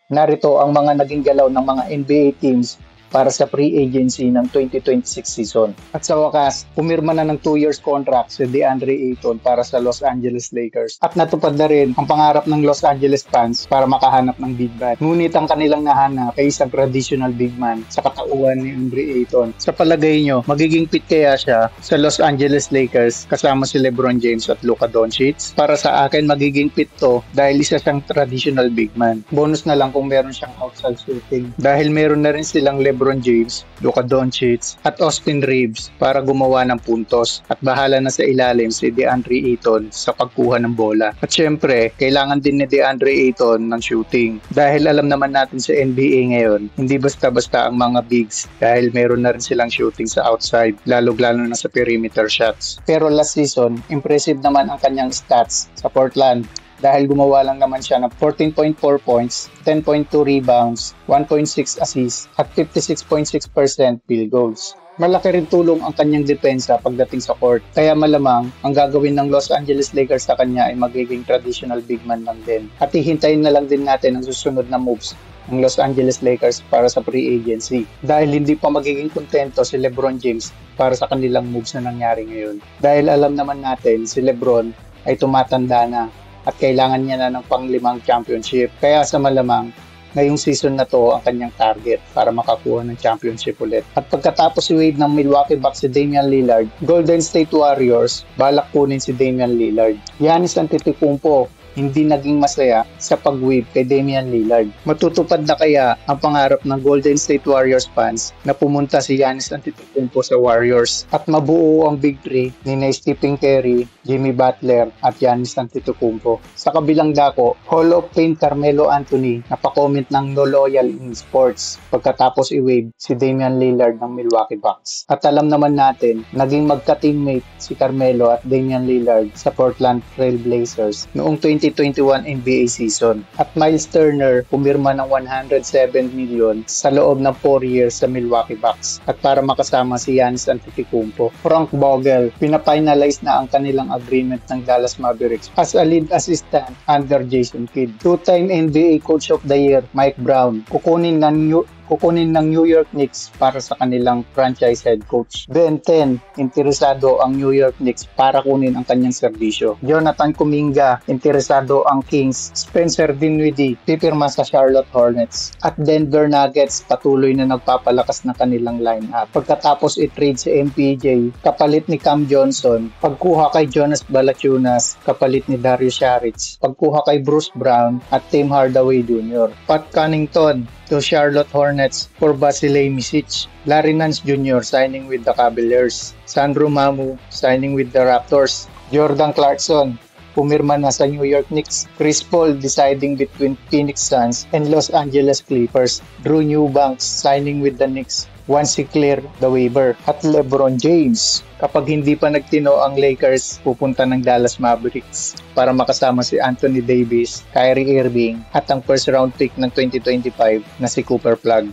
Narito ang mga naging galaw ng mga NBA teams para sa free agency ng 2026 season. At sa wakas, pumirma na ng 2 years contract si DeAndre Ayton para sa Los Angeles Lakers. At natupad na rin ang pangarap ng Los Angeles fans para makahanap ng big man. Ngunit ang kanilang nahanap ay isang traditional big man sa katauhan ni Andre Ayton. Sa palagay nyo, magiging fit kaya siya sa Los Angeles Lakers kasama si LeBron James at Luka Doncic? Para sa akin, magiging fit to dahil isa siyang traditional big man. Bonus na lang kung meron siyang outside shooting dahil meron na rin silang LeBron James, Luka Doncic at Austin Reeves para gumawa ng puntos at bahala na sa ilalim si DeAndre Ayton sa pagkuha ng bola. At syempre, kailangan din ni DeAndre Ayton ng shooting dahil alam naman natin sa NBA ngayon, hindi basta-basta ang mga bigs dahil meron na rin silang shooting sa outside, lalo-lalo na sa perimeter shots. Pero last season, impressive naman ang kanyang stats sa Portland dahil gumawa lang naman siya ng 14.4 points, 10.2 rebounds, 1.6 assists at 56.6% field goals. Malaki rin tulong ang kanyang depensa pagdating sa court. Kaya malamang ang gagawin ng Los Angeles Lakers sa kanya ay magiging traditional big man lang din. At hihintayin na lang din natin ang susunod na moves ng Los Angeles Lakers para sa free agency. Dahil hindi pa magiging kontento si LeBron James para sa kanilang moves na nangyari ngayon. Dahil alam naman natin si LeBron ay tumatanda na at kailangan niya na ng pang-5 championship. Kaya sa malamang, ngayong season na to ang kanyang target para makakuha ng championship ulit. At pagkatapos i-wave ng Milwaukee Bucks si Damian Lillard, Golden State Warriors, balak kunin si Damian Lillard. Giannis Antetokounmpo, hindi naging masaya sa pag-wave kay Damian Lillard. Matutupad na kaya ang pangarap ng Golden State Warriors fans na pumunta si Giannis Antetokounmpo sa Warriors at mabuo ang Big Three ni Stephen Curry, Jimmy Butler at Giannis Antetokounmpo. Sa kabilang dako, Hall of Fame Carmelo Anthony napakomment ng no loyal in sports pagkatapos i-wave si Damian Lillard ng Milwaukee Bucks. At alam naman natin, naging magka-teammate si Carmelo at Damian Lillard sa Portland Trail Blazers noong 2021 NBA season. At Miles Turner pumirma ng $107 million sa loob ng 4 years sa Milwaukee Bucks at para makasama si Giannis Antetokounmpo. Frank Vogel, pinafinalize na ang kanilang agreement ng Dallas Mavericks as a lead assistant under Jason Kidd. Two-time NBA Coach of the Year Mike Brown, kukunin ng New York Knicks para sa kanilang franchise head coach. Ben 10, interesado ang New York Knicks para kunin ang kanyang serbisyo. Jonathan Kuminga, interesado ang Kings. Spencer Dinwiddie, pipirma sa Charlotte Hornets. At Denver Nuggets, patuloy na nagpapalakas ng kanilang lineup. Pagkatapos i-trade si MPJ, kapalit ni Cam Johnson. Pagkuha kay Jonas Valanciunas, kapalit ni Darius Saric. Pagkuha kay Bruce Brown at Tim Hardaway Jr. Pat Connaughton to Charlotte Hornets for Vasilij Micic. Larry Nance Jr. signing with the Cavaliers. Sandro Mamu signing with the Raptors. Jordan Clarkson pumirma na sa New York Knicks. Chris Paul deciding between Phoenix Suns and Los Angeles Clippers. Drew Eubanks signing with the Knicks once he clear the waiver. At LeBron James, kapag hindi pa nagtino ang Lakers, pupunta ng Dallas Mavericks para makasama si Anthony Davis, Kyrie Irving at ang first round pick ng 2025 na si Cooper Plug.